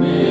Me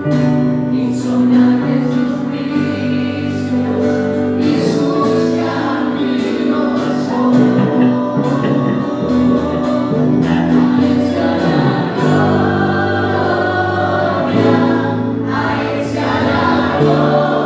Mujeres, a Él sea la gloria.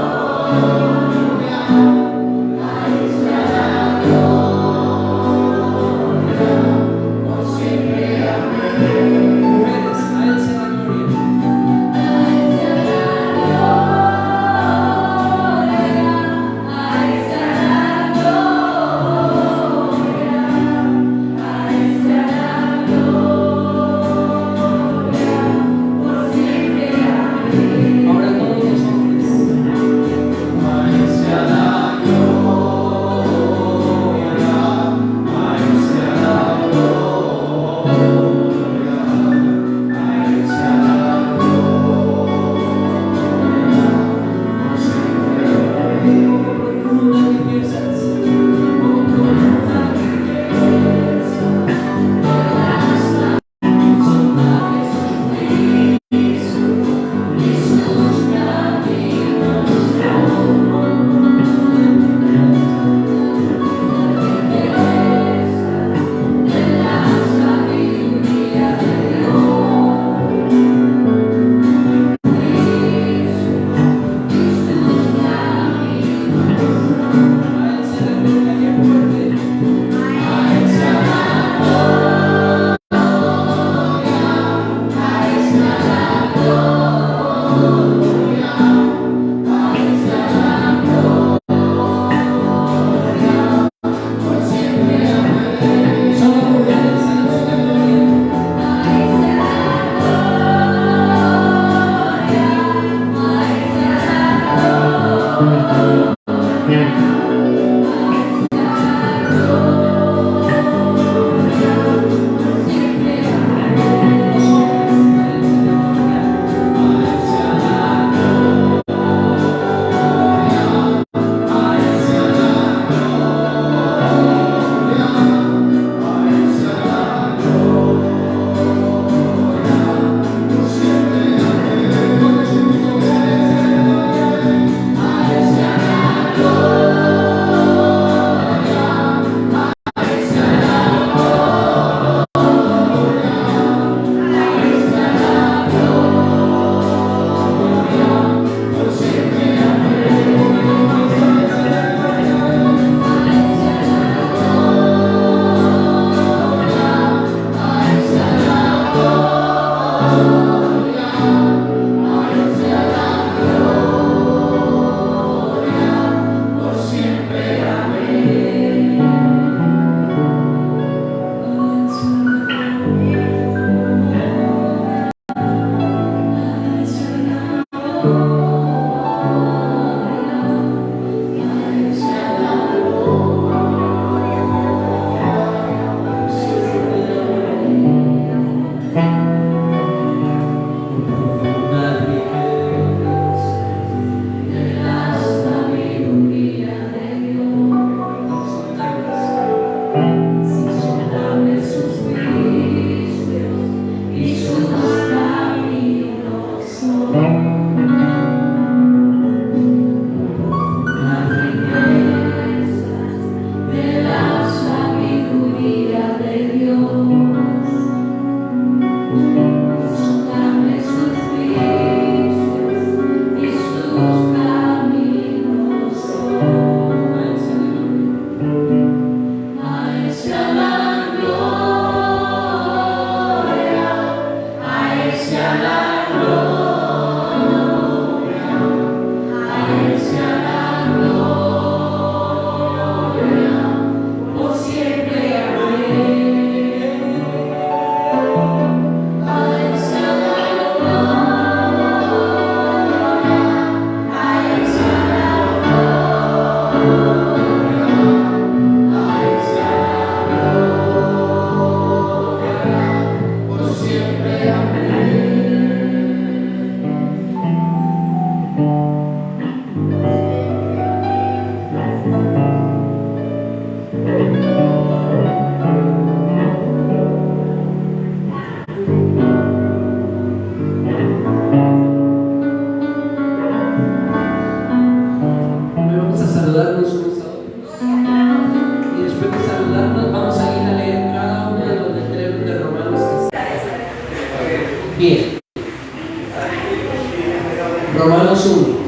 Romanos 1.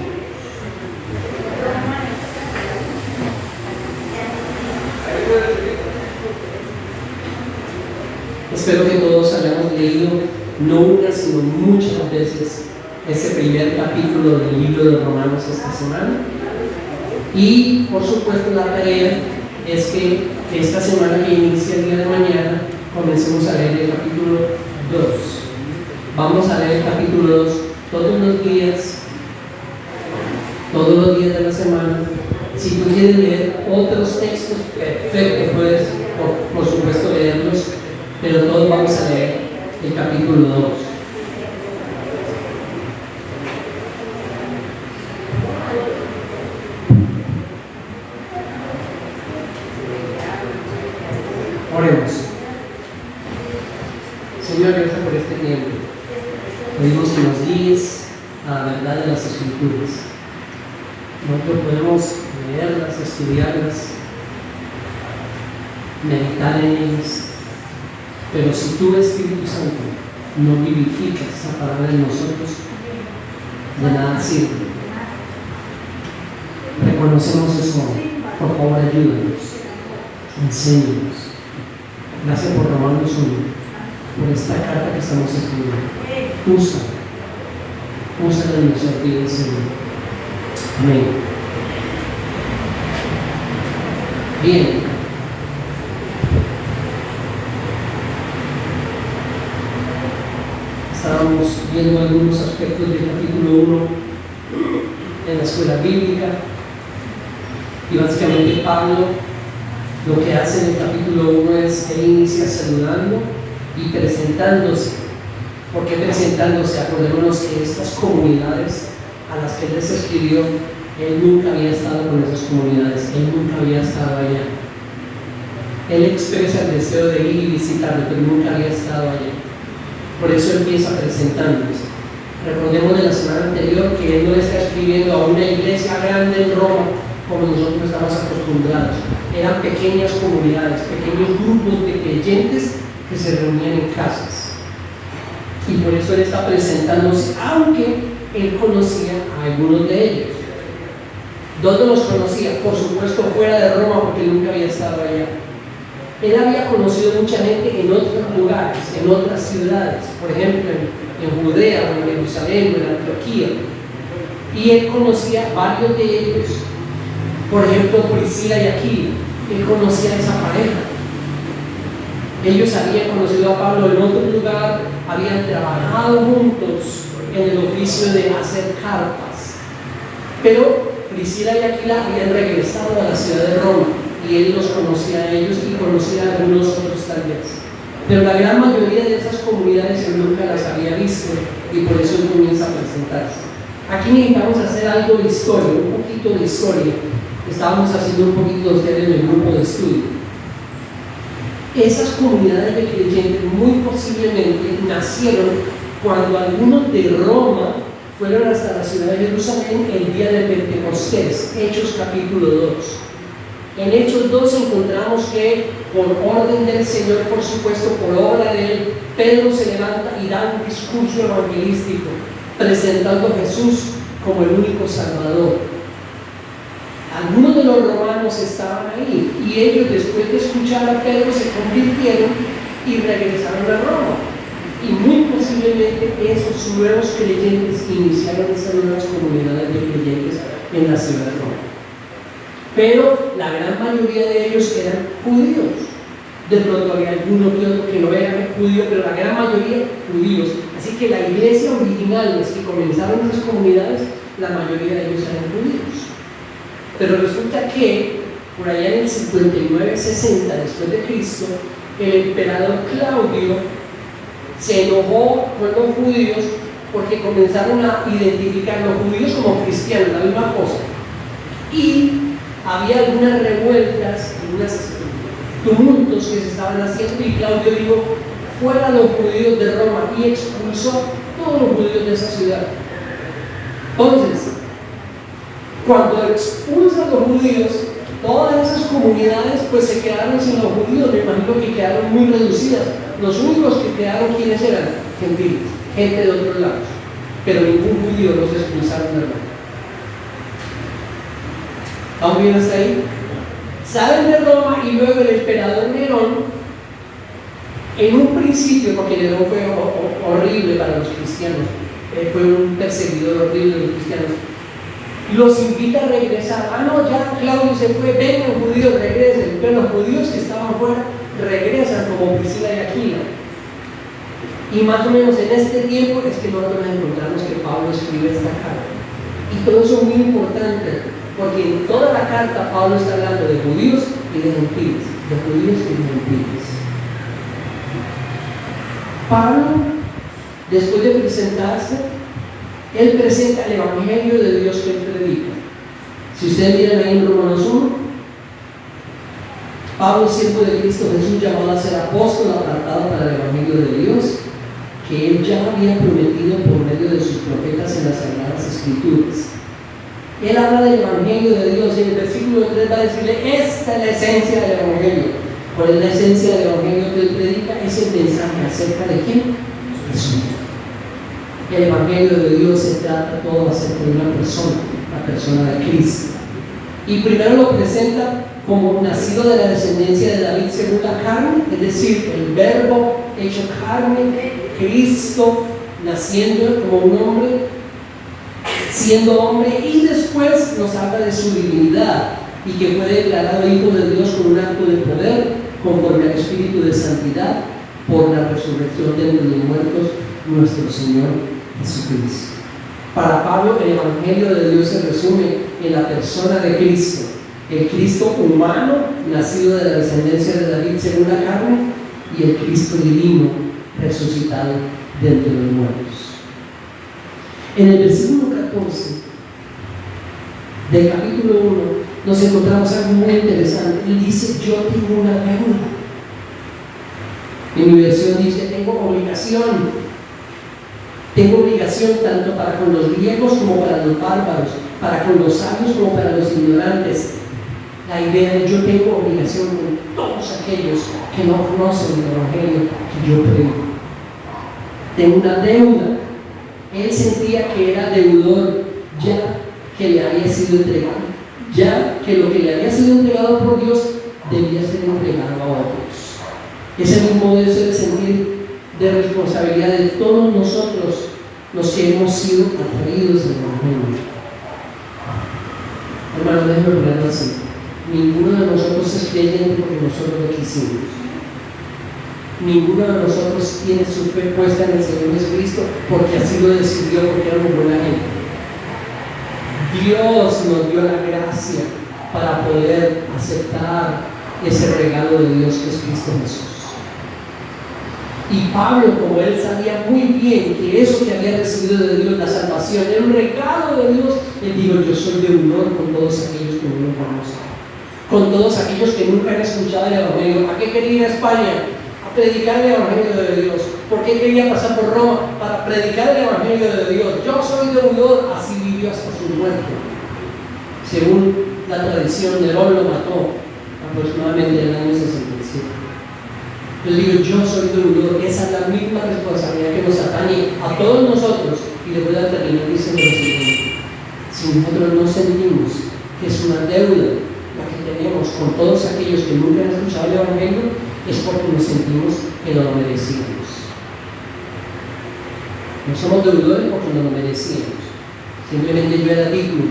Espero que todos hayamos leído no una, sino muchas veces ese primer capítulo del libro de Romanos esta semana. Y por supuesto la tarea es que esta semana que inicia el día de mañana comencemos a leer el capítulo 2. Vamos a leer el capítulo 2 todos los días de la semana. Si tú quieres leer otros textos, perfecto, puedes por supuesto leerlos, pero todos vamos a leer el capítulo 2. Oremos. Señor, gracias por este tiempo. Pedimos que nos guíes a la verdad de las Escrituras. Nosotros podemos leerlas, estudiarlas, meditar en ellas, pero si tú, Espíritu Santo, no vivificas esa palabra en nosotros, de nada sirve. Reconocemos eso. Por favor, ayúdanos, enséñanos. Gracias por Romanos 1, por esta carta que estamos escribiendo. Úsala en nuestras vidas, Señor. Amén. Bien. Estábamos viendo algunos aspectos del capítulo 1 en la escuela bíblica, y básicamente Pablo lo que hace en el capítulo 1 es que inicia saludando y presentándose. ¿Por qué presentándose? Acordémonos que estas comunidades a las que él les escribió, él nunca había estado con esas comunidades, él nunca había estado allá. Él expresa el deseo de ir y visitarlo, pero nunca había estado allá. Por eso empieza presentándose. Recordemos de la semana anterior que él no está escribiendo a una iglesia grande en Roma como nosotros estamos acostumbrados. Eran pequeñas comunidades, pequeños grupos de creyentes que se reunían en casas. Y por eso él está presentándose, aunque él conocía a algunos de ellos. ¿Dónde los conocía? Por supuesto fuera de Roma, porque nunca había estado allá. Él había conocido mucha gente en otros lugares, en otras ciudades, por ejemplo en Judea, o en Jerusalén, o en Antioquía. Y él conocía a varios de ellos, por ejemplo Priscila y Aquila. Él conocía a esa pareja. Ellos habían conocido a Pablo en otro lugar, habían trabajado juntos en el oficio de hacer carpas. Pero Priscila y Aquila habían regresado a la ciudad de Roma, y él los conocía a ellos y conocía a algunos otros tal vez. Pero la gran mayoría de esas comunidades él nunca las había visto, y por eso él comienza a presentarse. Aquí necesitamos hacer algo de historia, un poquito de historia. Estábamos haciendo un poquito de ustedes en el grupo de estudio. Esas comunidades de creyentes muy posiblemente nacieron cuando algunos de Roma fueron hasta la ciudad de Jerusalén el día de Pentecostés, Hechos capítulo 2. En Hechos 2 encontramos que por orden del Señor, por supuesto, por obra de él, Pedro se levanta y da un discurso evangelístico presentando a Jesús como el único Salvador. Algunos de los romanos estaban ahí, y ellos, después de escuchar a Pedro, se convirtieron y regresaron a Roma. Y muy posiblemente esos nuevos creyentes iniciaron esas nuevas comunidades de creyentes en la ciudad de Roma. Pero la gran mayoría de ellos eran judíos. De pronto había alguno que otro que no era judío, pero la gran mayoría judíos. Así que la iglesia original, los que comenzaron esas comunidades, la mayoría de ellos eran judíos. Pero resulta que por allá en el 59-60 después de Cristo, el emperador Claudio se enojó con los judíos porque comenzaron a identificar los judíos como cristianos, la misma cosa. Y había algunas revueltas, algunos tumultos que se estaban haciendo, y Claudio dijo: fuera los judíos de Roma, y expulsó a todos los judíos de esa ciudad. Entonces, cuando expulsan a los judíos, todas esas comunidades pues se quedaron sin los judíos. Me imagino que quedaron muy reducidas. Los únicos que quedaron, ¿quiénes eran? Gentiles, gente de otros lados. pero ningún judío los expulsaron de Roma. ¿Vamos bien hasta ahí? Salen de Roma y luego el emperador Nerón, en un principio, porque Nerón fue horrible para los cristianos, fue un perseguidor horrible de los cristianos, los invita a regresar. No, ya Claudio se fue, vengan judíos, regresen. Pero los judíos que estaban fuera regresan como Priscila y Aquila. Y más o menos en este tiempo es que nosotros encontramos que Pablo escribe esta carta. Y todo eso es muy importante, porque en toda la carta Pablo está hablando de judíos y de gentiles, de judíos y de gentiles. Pablo, después de presentarse, él presenta el Evangelio de Dios que él predica. Si ustedes miran ahí en Romanos 1, Pablo, siervo de Cristo Jesús, llamado a ser apóstol, apartado para el Evangelio de Dios, que él ya había prometido por medio de sus profetas en las Sagradas Escrituras. Él habla del Evangelio de Dios y en el versículo 3 va a decirle: esta es la esencia del Evangelio. ¿Cuál es la esencia del Evangelio que él predica? Es el mensaje acerca de ¿quién? Jesús. El Evangelio de Dios se trata todo acerca de una persona, la persona de Cristo. Y primero lo presenta como nacido de la descendencia de David según la carne, es decir, el verbo hecho carne, Cristo naciendo como un hombre, siendo hombre, y después nos habla de su divinidad y que fue declarado hijo de Dios con un acto de poder conforme al Espíritu de santidad por la resurrección de entre los muertos, nuestro Señor Jesucristo. Para Pablo, el Evangelio de Dios se resume en la persona de Cristo, el Cristo humano, nacido de la descendencia de David según la carne, y el Cristo divino, resucitado de entre los muertos. En el versículo 14 del capítulo 1 nos encontramos algo muy interesante. Él dice: yo tengo una deuda. En mi versión dice: tengo obligación. Tengo obligación tanto para con los griegos como para los bárbaros, para con los sabios como para los ignorantes. La idea es: yo tengo obligación con todos aquellos que no conocen el Evangelio que yo predico. Tengo una deuda. Él sentía que era deudor, ya que le había sido entregado, ya que lo que le había sido entregado por Dios debía ser entregado a otros. Ese mismo deseo de sentir de responsabilidad de todos nosotros los que hemos sido atraídos del Evangelio. Hermano, déjeme ponerlo así: ninguno de nosotros es creyente porque nosotros lo quisimos. Ninguno de nosotros tiene su fe puesta en el Señor Jesucristo porque así lo decidió, porque era muy buena gente. Dios nos dio la gracia para poder aceptar ese regalo de Dios que es Cristo Jesús. Y Pablo, como él sabía muy bien que eso que había recibido de Dios, la salvación, era un regalo de Dios, él dijo: yo soy deudor con todos aquellos que no lo conocen, con todos aquellos que nunca han escuchado el Evangelio. ¿A qué quería ir a España? A predicar el Evangelio de Dios. ¿Por qué quería pasar por Roma? Para predicar el Evangelio de Dios. Yo soy deudor. Así vivió hasta su muerte. Según la tradición, Nerón lo mató aproximadamente en el año 67. Yo digo: yo soy deudor. Esa es la misma responsabilidad que nos atañe a todos nosotros. Y le voy a terminar diciendo lo siguiente: si nosotros no sentimos que es una deuda la que tenemos con todos aquellos que nunca han escuchado el Evangelio, es porque nos sentimos que no lo merecíamos. No somos deudores porque no lo merecíamos. Simplemente yo era digno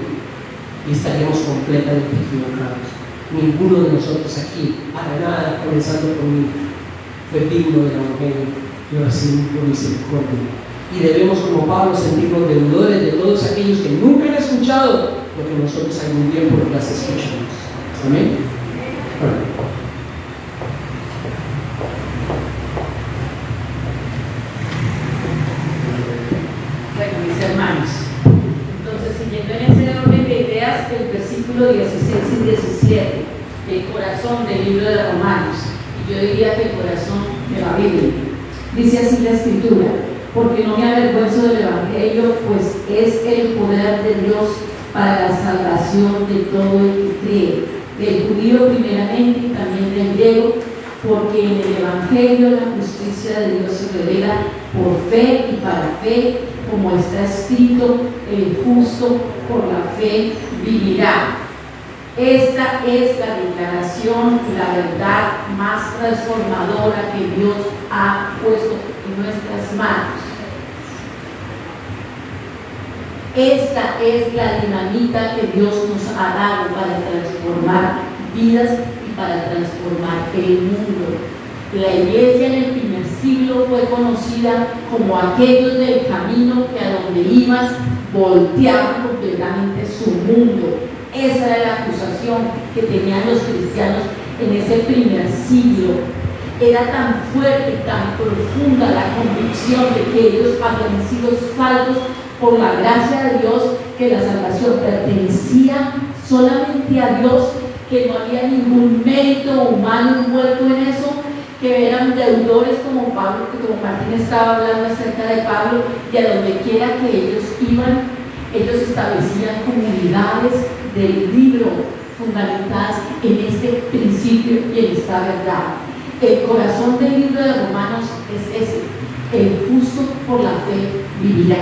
y estaríamos completamente equivocados. Ninguno de nosotros aquí, para nada, comenzando por mí, fue digno del Evangelio. Yo así por misericordia. Y debemos, como Pablo, sentirnos deudores de todos aquellos que nunca han escuchado lo que nosotros algún día por las escuchamos. Amén. Bueno. Entonces, siguiendo en ese orden de ideas, el versículo 16 y 17, el corazón del libro de Romanos, y yo diría que el corazón de la Biblia, dice así la Escritura: porque no me avergüenzo del Evangelio, pues es el poder de Dios para la salvación de todo el que cree, del judío primeramente y también del griego, porque en el Evangelio la justicia de Dios se revela por fe y para fe, como está escrito: el justo por la fe vivirá. Esta es la declaración, la verdad más transformadora que Dios ha puesto en nuestras manos. Esta es la dinamita que Dios nos ha dado para transformar vidas y para transformar el mundo. La iglesia en el primer siglo fue conocida como aquellos del camino que a donde iban volteaban completamente su mundo. Esa era la acusación que tenían los cristianos en ese primer siglo. Era tan fuerte, tan profunda la convicción de que ellos habían sido salvos por la gracia de Dios, que la salvación pertenecía solamente a Dios, que no había ningún mérito humano envuelto en eso, que eran deudores como Pablo, que como Martín estaba hablando acerca de Pablo, y a donde quiera que ellos iban, ellos establecían comunidades del libro fundamentadas en este principio y en esta verdad. El corazón del libro de Romanos es ese: el justo por la fe vivirá.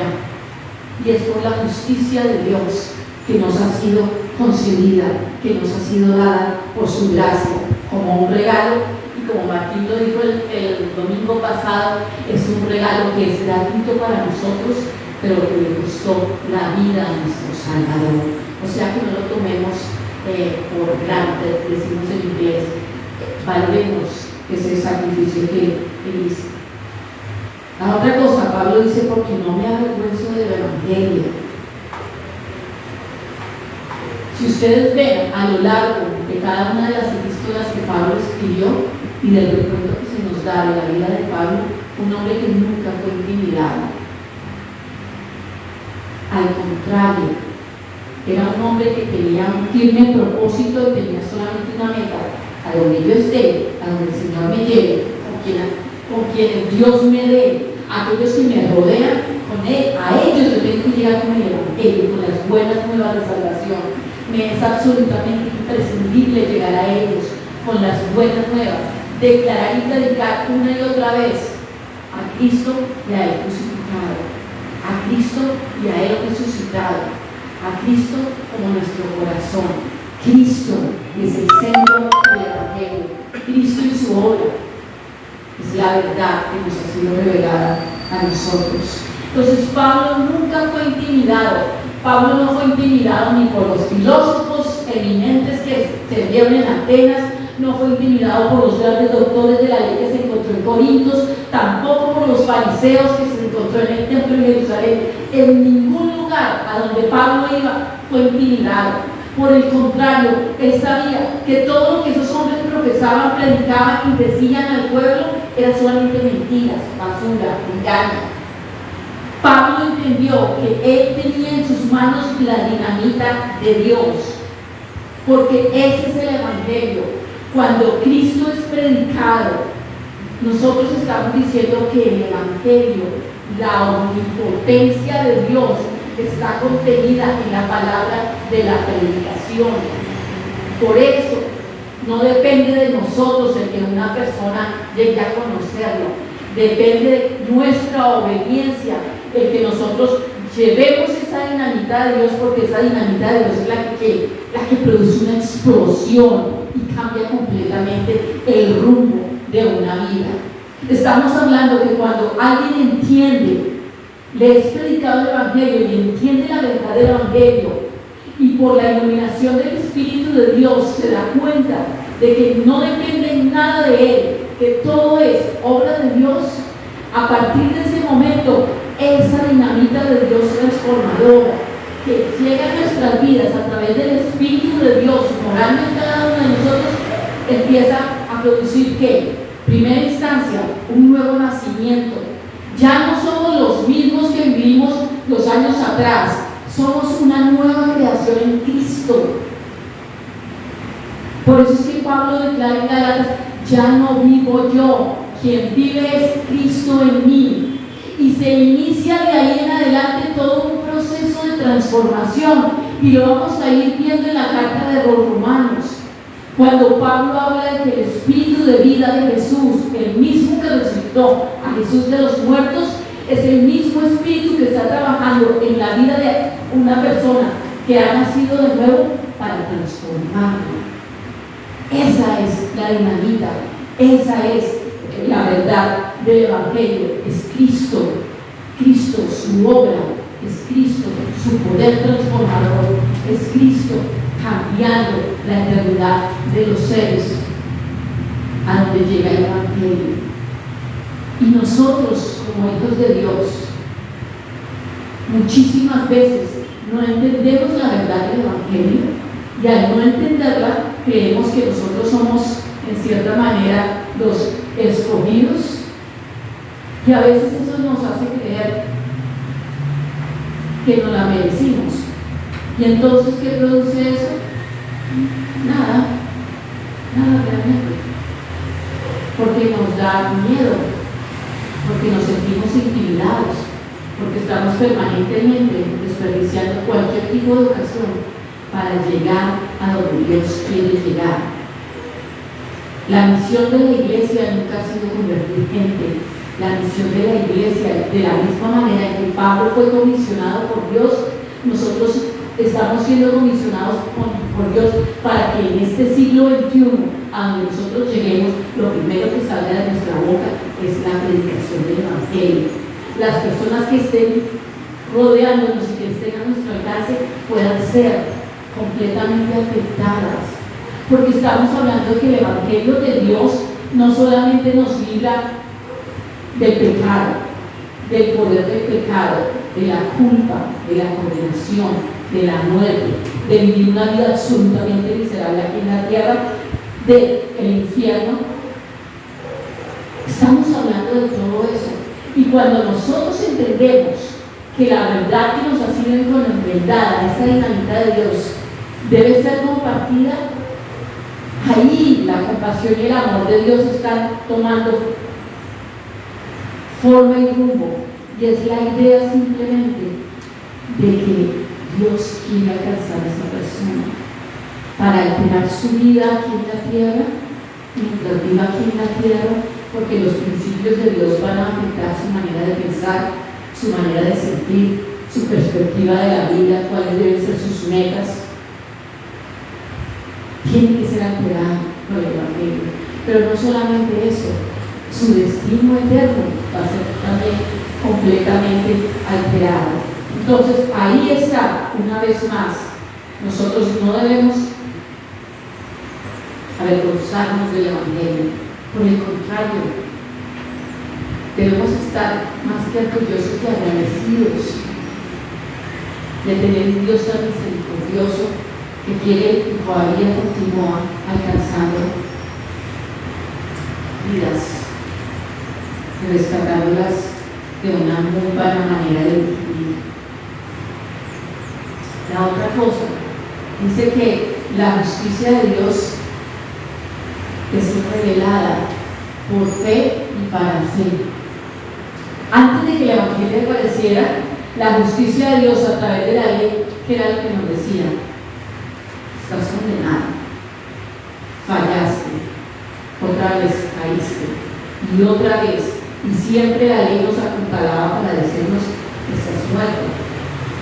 Y es por la justicia de Dios que nos ha sido concedida, que nos ha sido dada por su gracia, como un regalo. Y como Martín lo dijo el domingo pasado, es un regalo que es gratuito para nosotros, pero que le costó la vida a nuestro Salvador. O sea que no lo tomemos por granted, decimos en inglés, valoremos ese sacrificio que hizo. La otra cosa, Pablo dice: porque no me avergüenzo del Evangelio. Si ustedes ven a lo largo de cada una de las epístolas que Pablo escribió y del recuerdo que se nos da de la vida de Pablo, un hombre que nunca fue intimidado. Al contrario, era un hombre que tenía un firme propósito y tenía solamente una meta: a donde yo esté, a donde el Señor me lleve, con quienes Dios me dé, aquellos que me rodean, a ellos yo tengo que llegar con el Evangelio, con las buenas nuevas de salvación. Me es absolutamente imprescindible llegar a ellos con las buenas nuevas, declarar y predicar una y otra vez a Cristo y a Él crucificado, a Cristo y a Él resucitado, a Cristo como nuestro corazón. Cristo es el centro del Evangelio, Cristo y su obra es la verdad que nos ha sido revelada a nosotros. Entonces Pablo nunca fue intimidado. Pablo no fue intimidado ni por los filósofos eminentes que se vieron en Atenas, no fue intimidado por los grandes doctores de la ley que se encontró en Corintios, tampoco por los fariseos que se encontró en el templo de Jerusalén. En ningún lugar a donde Pablo iba fue intimidado. Por el contrario, él sabía que todo lo que esos hombres profesaban, predicaban y decían al pueblo era solamente mentiras, basura, engaño. Pablo entendió que él tenía en sus manos la dinamita de Dios, porque ese es el Evangelio. Cuando Cristo es predicado, nosotros estamos diciendo que el Evangelio, la omnipotencia de Dios, está contenida en la palabra de la predicación. Por eso no depende de nosotros el que una persona llegue a conocerlo, depende de nuestra obediencia el que nosotros llevemos esa dinamita de Dios, porque esa dinamita de Dios es la que produce una explosión y cambia completamente el rumbo de una vida. Estamos hablando que cuando alguien entiende, le es predicado el Evangelio y entiende la verdad del Evangelio, y por la iluminación del Espíritu de Dios se da cuenta de que no depende nada de él, que todo es obra de Dios. A partir de ese momento, esa dinamita de Dios transformadora que llega a nuestras vidas a través del Espíritu de Dios morando en cada uno de nosotros, empieza a producir ¿qué? Primera instancia, un nuevo nacimiento. Ya no somos los mismos que vivimos los años atrás, somos una nueva creación en Cristo. Por eso es que Pablo declara en Gálatas: ya no vivo yo, quien vive es Cristo en mí. Y se inicia de ahí en adelante todo un proceso de transformación, y lo vamos a ir viendo en la carta de los Romanos. Cuando Pablo habla de que el espíritu de vida de Jesús, el mismo que resucitó a Jesús de los muertos, es el mismo espíritu que está trabajando en la vida de una persona que ha nacido de nuevo para transformarlo. Esa es la dinamita, esa es la verdad del Evangelio. Es Cristo, Cristo, su obra, es Cristo, su poder transformador, es Cristo cambiando la eternidad de los seres a donde llega el Evangelio. Y nosotros, como hijos de Dios, muchísimas veces no entendemos la verdad del Evangelio, y al no entenderla, creemos que nosotros somos, en cierta manera, los escogidos, y a veces eso nos hace creer que no la merecimos. Y entonces, ¿qué produce eso? Nada realmente, porque nos da miedo, porque nos sentimos intimidados, porque estamos permanentemente desperdiciando cualquier tipo de ocasión para llegar a donde Dios quiere llegar. La misión de la iglesia nunca ha sido convertir gente. La misión de la iglesia, de la misma manera en que Pablo fue comisionado por Dios, nosotros estamos siendo comisionados por Dios para que en este siglo XXI, a donde nosotros lleguemos, lo primero que salga de nuestra boca es la predicación del Evangelio. Las personas que estén rodeándonos y que estén a nuestro alcance puedan ser completamente afectadas, porque estamos hablando de que el Evangelio de Dios no solamente nos libra del pecado, del poder del pecado, de la culpa, de la condenación, de la muerte, de vivir una vida absolutamente miserable aquí en la tierra, del infierno. Estamos hablando de todo eso. Y cuando nosotros entendemos que la verdad que nos ha sido encomendada, esa dinamita de Dios, debe ser compartida, ahí la compasión y el amor de Dios están tomando forma y rumbo. Y es la idea simplemente de que Dios quiere alcanzar a esa persona para alterar su vida aquí en la tierra, mientras viva aquí en la tierra, porque los principios de Dios van a afectar su manera de pensar, su manera de sentir, su perspectiva de la vida, cuáles deben ser sus metas. Tiene que ser alterado por el Evangelio. Pero no solamente eso, su destino eterno va a ser también completamente alterado. Entonces, ahí está, una vez más, nosotros no debemos avergonzarnos del Evangelio. Por el contrario, debemos estar más que orgullosos y agradecidos de tener un Dios tan misericordioso que quiere y todavía continúa alcanzando vidas, rescatándolas de una muy buena manera de vivir. La otra cosa dice que la justicia de Dios es revelada por fe y para fe. Antes de que el Evangelio apareciera, la justicia de Dios a través de la ley, que era lo que nos decía: estás condenado, fallaste, otra vez caíste, y otra vez, y siempre la ley nos apuntalaba para decirnos: estás muerto,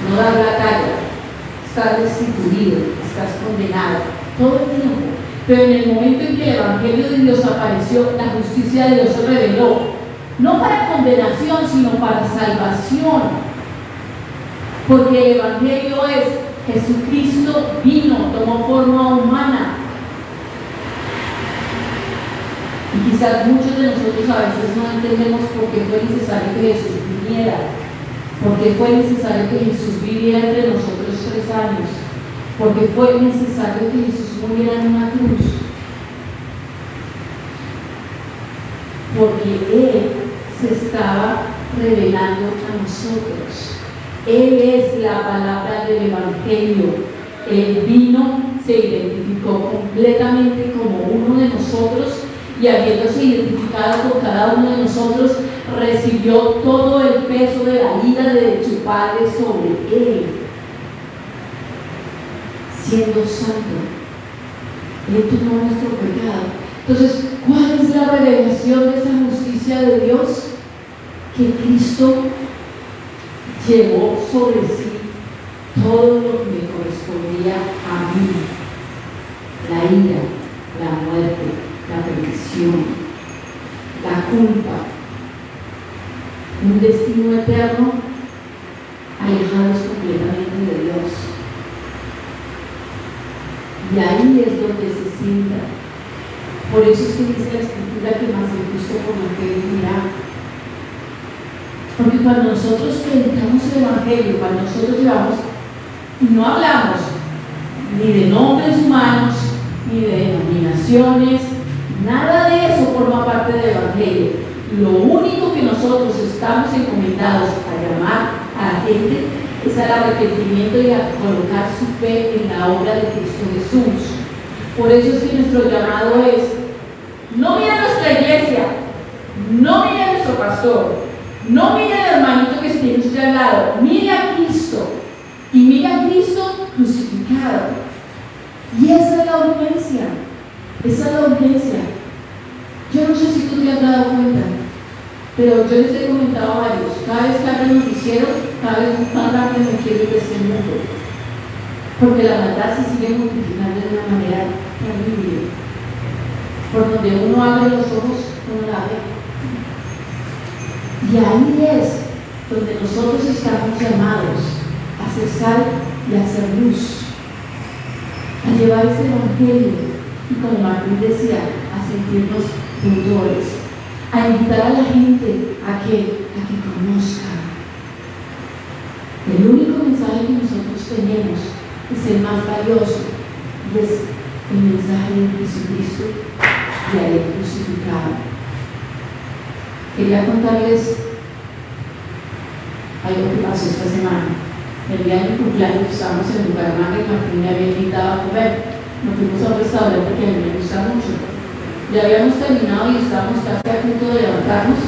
no das la talla, estás destituido, estás condenado, todo el tiempo. Pero en el momento en que el Evangelio de Dios apareció, la justicia de Dios se reveló, no para condenación, sino para salvación, porque el Evangelio es: Jesucristo vino, tomó forma humana. Y quizás muchos de nosotros a veces no entendemos por qué fue necesario que Jesús viniera, por qué fue necesario que Jesús viviera entre nosotros 3 años, por qué fue necesario que Jesús muriera en una cruz. Porque Él se estaba revelando a nosotros. Él es la palabra del Evangelio. Él vino, se identificó completamente como uno de nosotros, y habiéndose identificado con cada uno de nosotros, recibió todo el peso de la ira de su Padre sobre Él, siendo santo, Él tomó nuestro pecado. Entonces, ¿cuál es la revelación de esa justicia de Dios? Que Cristo llevó sobre sí todo lo que me correspondía a mí: la ira, la muerte, la perdición, la culpa, un destino eterno, alejados completamente de Dios. Y ahí es donde se sienta. Por eso es que dice la Escritura que más el justo por lo que vivirá. Porque cuando nosotros predicamos el Evangelio, cuando nosotros llevamos, no hablamos ni de nombres humanos, ni de denominaciones, nada de eso forma parte del Evangelio. Lo único que nosotros estamos encomendados a llamar a la gente es al arrepentimiento y a colocar su fe en la obra de Cristo Jesús. Por eso es que nuestro llamado es: no mire a nuestra iglesia, no mire a nuestro pastor, no mire al hermanito que tiene usted al lado, mire a Cristo, y mire a Cristo crucificado. Y esa es la urgencia, esa es la urgencia. Yo no sé si tú te has dado cuenta, pero yo les he comentado a varios: cada vez que abro el noticiero, cada vez más rápido me quiero ir de este mundo, porque la maldad se sigue multiplicando de una manera terrible. Por donde uno abre los ojos, uno la ve. Y ahí es donde nosotros estamos llamados a ser sal y a ser luz, a llevar ese evangelio, y como Martín decía, a sentirnos deudores, a invitar a la gente a que conozca. El único mensaje que nosotros tenemos es el más valioso, y es el mensaje de Jesucristo y a Él crucificado. Quería contarles algo que pasó esta semana. El día de mi cumpleaños estábamos en Bucaramanga y Martín me había invitado a comer. Nos fuimos a un restaurante que a mí me gusta mucho. Ya habíamos terminado y estábamos casi a punto de levantarnos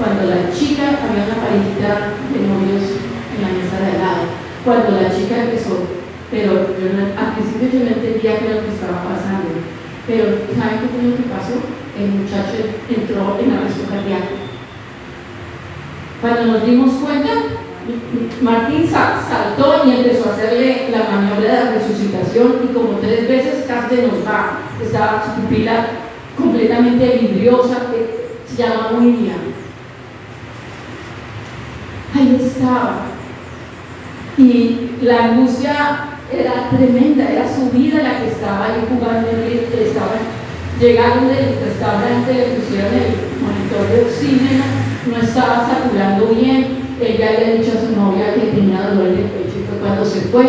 cuando la chica, había una parejita de novios en la mesa de al lado. Cuando la chica empezó, pero yo al principio yo no entendía qué era lo que estaba pasando. Pero ¿saben qué fue lo que pasó? El muchacho entró en arresto cardíaco. Cuando nos dimos cuenta, Martín saltó y empezó a hacerle la maniobra de la resucitación, y como 3 veces casi nos va. Estaba su pupila completamente vidriosa, que se llama William. Ahí estaba. Y la angustia era tremenda, era su vida la que estaba ahí jugando. Llegaron del restaurante, le pusieron el monitor de oxígeno, no estaba saturando bien. Ella le había dicho a su novia que tenía dolor de pecho, y fue cuando se fue.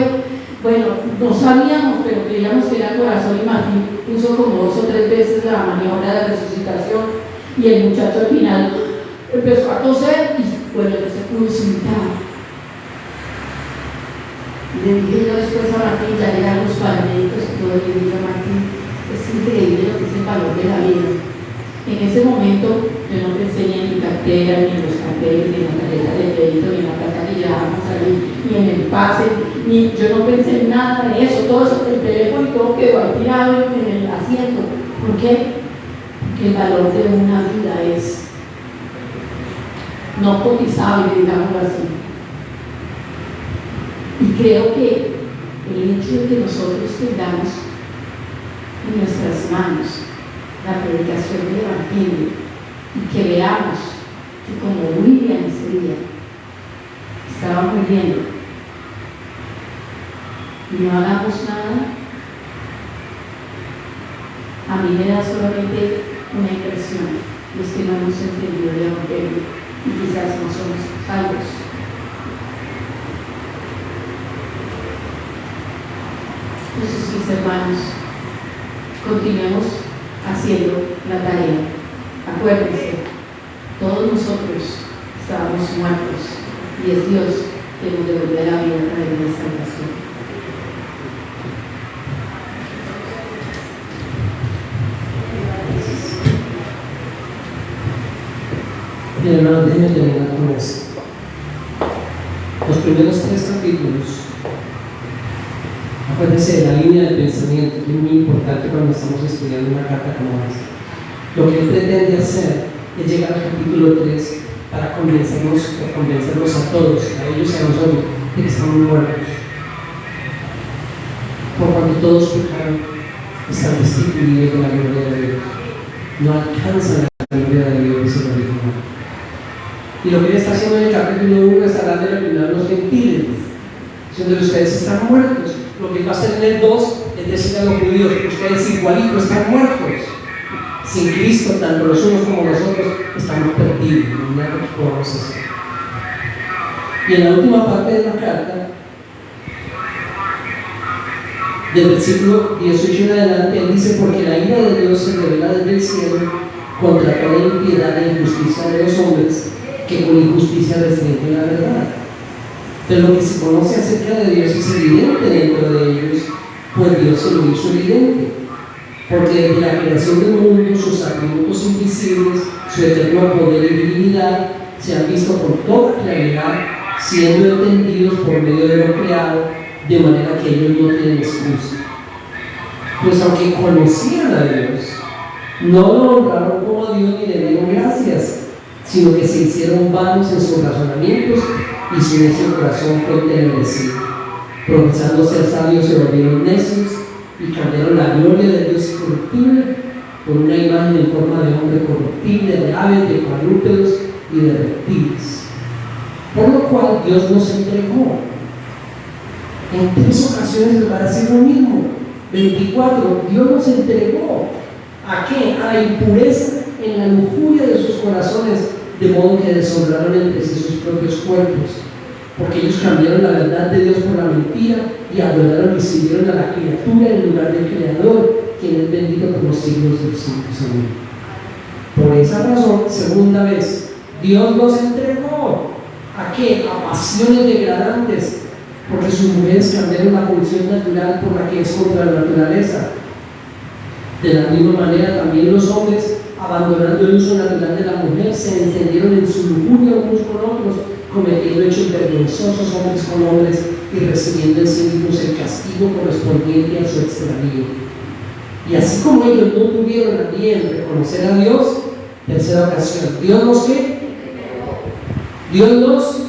Bueno, no sabíamos, pero creíamos que era corazón, y Martín puso como 2 o 3 veces la maniobra de resucitación, y el muchacho al final empezó a toser y bueno, no se pudo sentar. Le dije yo después a Martín, ya llegaron los paramédicos y todo, y le dije a Martín: es increíble lo que es el valor de la vida. En ese momento yo no pensé ni en mi cartera, ni en los carteles, ni en la tarjeta de crédito, ni en la plata que llevábamos ahí, ni en el pase, yo no pensé en nada de eso. Todo eso, el teléfono y todo quedó ahí tirado en el asiento. ¿Por qué? Porque el valor de una vida es no cotizable, digámoslo así. Y creo que el hecho de que nosotros tengamos en nuestras manos la predicación del Evangelio, y que veamos que como William ese día estaba muriendo y no hagamos nada, a mí me da solamente una impresión, y es que no hemos entendido el Evangelio y quizás no somos salvos. Entonces, mis hermanos, continuemos haciendo la tarea. Acuérdense, todos nosotros estábamos muertos, y es Dios que nos devuelve la vida a través de la salvación. Bien, hermanos, déjenme terminar con esto. Los primeros 3 capítulos Acuérdense de la línea de pensamiento, que es muy importante cuando estamos estudiando una carta como esta. Lo que él pretende hacer es llegar al capítulo 3 para convencernos a todos, a ellos y a nosotros, de que estamos muertos. Por cuanto todos pecaron, están destituidos de la gloria de Dios. No alcanzan la gloria de Dios, dice el original. Y lo que él está haciendo en el capítulo 1 es hablar de la gloria de los gentiles, diciendo que ustedes están muertos. Lo que va a hacer en el 2 es decir a los judíos, ustedes igualitos están muertos. Sin Cristo, tanto los unos como los otros estamos perdidos, no nada que podamos hacer. Y en la última parte de la carta, del versículo 18 en adelante, él dice: porque la ira de Dios se revela desde el cielo contra toda impiedad e injusticia de los hombres, que con injusticia restringen la verdad. Pero lo que se conoce acerca de Dios es evidente dentro de ellos, pues Dios se lo hizo evidente. Porque desde la creación del mundo, sus atributos invisibles, su eterno poder y divinidad, se han visto con toda claridad, siendo entendidos por medio de lo creado, de manera que ellos no tienen excusa. Pues aunque conocían a Dios, no lo honraron como a Dios ni le dieron gracias, sino que se hicieron vanos en sus razonamientos y su necio corazón fue entenebrecido. Profesando ser sabios, se volvieron necios y cambiaron la gloria de Dios incorruptible por una imagen en forma de hombre corruptible, de aves, de cuadrúpedos y de reptiles. Por lo cual Dios nos entregó en 3 ocasiones para hacer lo mismo. 24, Dios nos entregó ¿a qué? A la impureza en la lujuria de sus corazones, de modo que deshonraron entre sí sus propios cuerpos, porque ellos cambiaron la verdad de Dios por la mentira y adoraron y sirvieron a la criatura en lugar del Creador, quien es bendito por los siglos de los siglos. Amén. Por esa razón, segunda vez, Dios nos entregó ¿a qué? A pasiones degradantes, porque sus mujeres cambiaron la pulsión natural por la que es contra la naturaleza. De la misma manera, también los hombres, abandonando el uso natural de la mujer, se encendieron en su lujuria unos con otros, cometiendo hechos vergonzosos hombres con hombres y recibiendo en sí mismos el castigo correspondiente a su extravío. Y así como ellos no tuvieron a bien reconocer a Dios, tercera ocasión, ¿Dios nos qué? Dios nos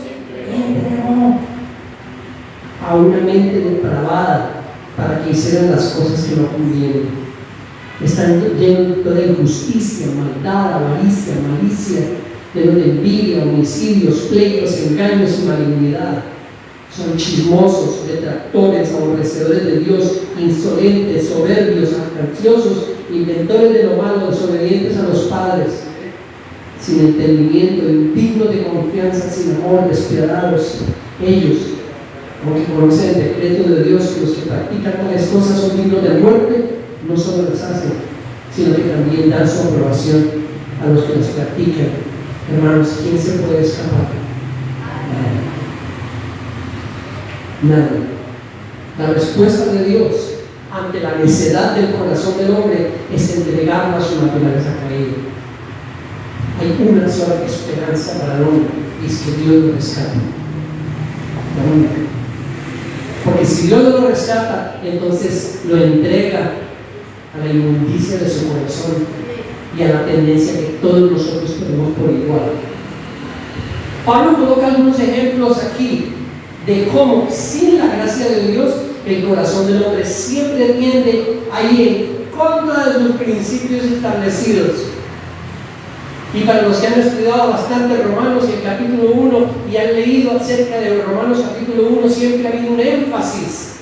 entregó a una mente depravada para que hicieran las cosas que no convienen. Están llenos de injusticia, maldad, avaricia, malicia, llenos de envidia, homicidios, pleitos, engaños y malignidad. Son chismosos, detractores, aborrecedores de Dios, insolentes, soberbios, jactanciosos, inventores de lo malo, desobedientes a los padres, sin entendimiento, indignos de confianza, sin amor, despiadados. Ellos, aunque conocen el decreto de Dios, que los que practican tales cosas son dignos de muerte, no solo las hacen, sino que también dan su aprobación a los que las practican. Hermanos, ¿quién se puede escapar? Nadie. La respuesta de Dios ante la necedad del corazón del hombre es entregarlo a su naturaleza caída. Hay una sola esperanza para el hombre, y es que Dios lo rescate. La única. Porque si Dios no lo rescata, entonces lo entrega a la inmundicia de su corazón y a la tendencia que todos nosotros tenemos por igual. Pablo coloca algunos ejemplos aquí de cómo, sin la gracia de Dios, el corazón del hombre siempre tiende a ir en contra de sus principios establecidos. Y para los que han estudiado bastante Romanos en el capítulo 1 y han leído acerca de Romanos capítulo 1, siempre ha habido un énfasis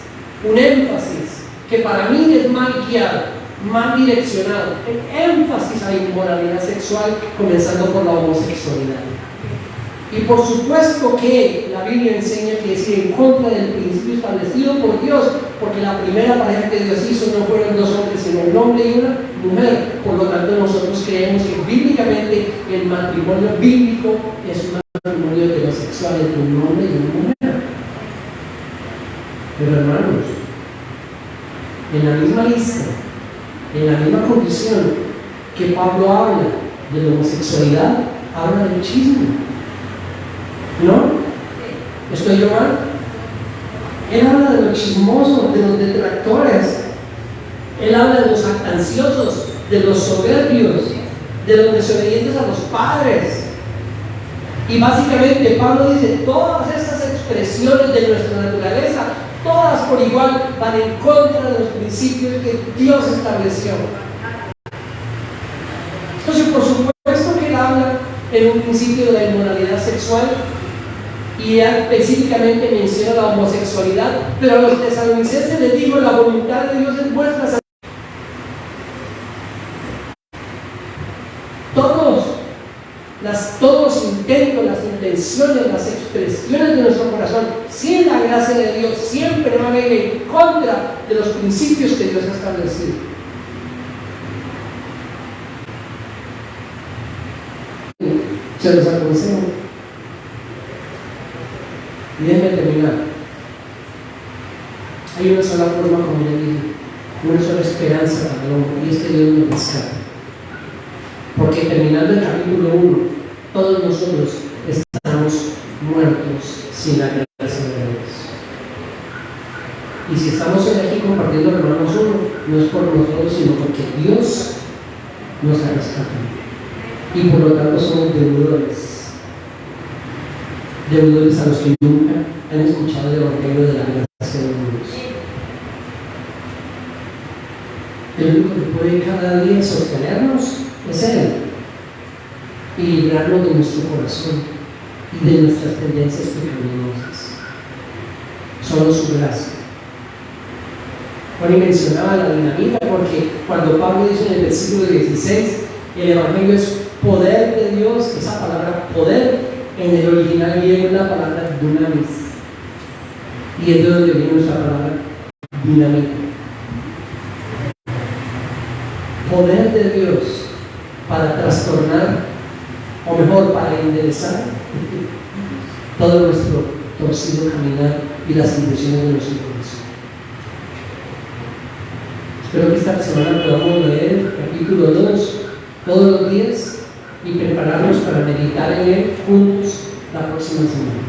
que para mí es mal guiado, mal direccionado, el énfasis a la inmoralidad sexual, comenzando por la homosexualidad. Y por supuesto que la Biblia enseña que es en contra del principio establecido por Dios, porque la primera pareja que Dios hizo no fueron 2 hombres, sino un hombre y una mujer. Por lo tanto, nosotros creemos que bíblicamente el matrimonio bíblico es un matrimonio heterosexual entre un hombre y una mujer. Pero hermanos, en la misma lista, en la misma condición que Pablo habla de la homosexualidad, habla del chisme. ¿No? ¿Estoy yo mal? Él habla de los chismosos, de los detractores. Él habla de los jactanciosos, de los soberbios, de los desobedientes a los padres. Y básicamente Pablo dice, todas estas expresiones de nuestra naturaleza, todas por igual van en contra de los principios que Dios estableció. Entonces, por supuesto que él habla en un principio de la inmoralidad sexual y específicamente menciona la homosexualidad, pero a los tesalonicenses les digo, la voluntad de Dios es vuestra salvación. Todos los intentos, las intenciones, las expresiones de nuestro corazón, sin la gracia de Dios, siempre van a ir en contra de los principios que Dios ha establecido. Se los aconsejo. Y déjenme terminar. Hay una sola forma, como le dije, una sola esperanza para el hombre, y es que Dios nos rescate. Porque terminando el capítulo 1, todos nosotros estamos muertos sin la gracia de Dios. Y si estamos hoy aquí compartiendo Romanos 1, no es por nosotros, sino porque Dios nos ha rescatado. Y por lo tanto somos deudores. Deudores a los que nunca han escuchado el evangelio de la gracia de Dios. El único que puede cada día sostenernos es Él y librarnos de nuestro corazón y de nuestras tendencias pecaminosas. Solo su gracia. Juan mencionaba la dinamita porque cuando Pablo dice en el versículo 16, el evangelio es poder de Dios, esa palabra poder en el original griego es la palabra dunamis, y es de donde viene nuestra palabra dinamita. Poder de Dios para trastornar, o mejor, para enderezar todo nuestro torcido caminar y las intenciones de nuestro corazón. Espero que esta semana podamos leer el capítulo 2 todos los días y prepararnos para meditar en él juntos la próxima semana.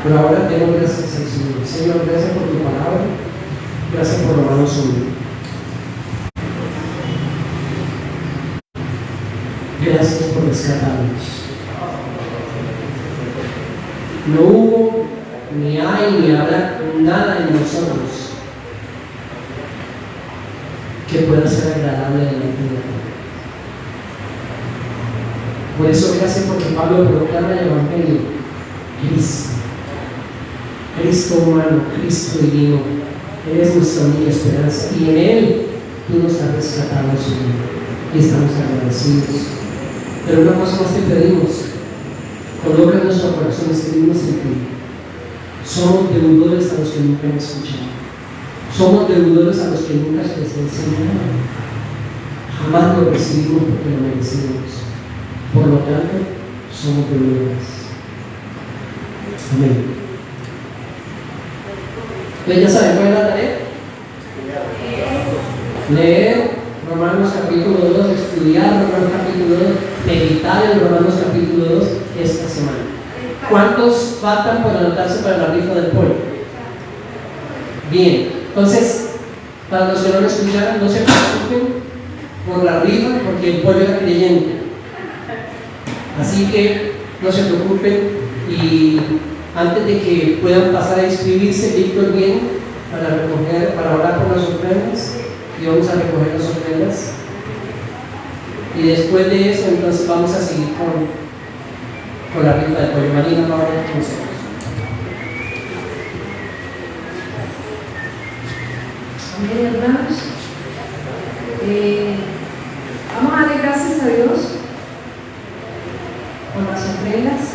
Por ahora demos gracias al Señor. Señor, gracias por tu palabra, gracias por Romanos 1. Gracias por rescatarnos. No hubo, ni hay, ni habrá nada en nosotros que pueda ser agradable delante de Dios. Por eso gracias porque Pablo proclama el Evangelio. Cristo humano, Cristo divino. Él es nuestra única esperanza y en Él tú nos has rescatado, Señor, y estamos agradecidos. Pero una cosa más te pedimos: coloca en nuestro corazón escribimos en ti. Somos deudores a los que nunca hemos escuchado. Somos deudores a los que nunca se les enseñado. Jamás lo recibimos porque lo merecimos. Por lo tanto, somos deudores. Amén. ¿Ya saben cuál es la tarea? Leer Romanos capítulo 2, estudiar Romanos capítulo 2, meditar en Romanos capítulo 2 esta semana. ¿Cuántos faltan por anotarse para la rifa del pollo? Bien, entonces, para los que no lo escucharon, no se preocupen por la rifa porque el pollo era creyente. Así que no se preocupen y antes de que puedan pasar a inscribirse, Víctor viene para orar por las ofrendas y vamos a recoger las ofrendas. Y después de eso, entonces vamos a seguir con la rifa de pollo. Marina va a orar con nosotros. Amén, hermanos. Vamos a dar gracias a Dios por las ofrendas.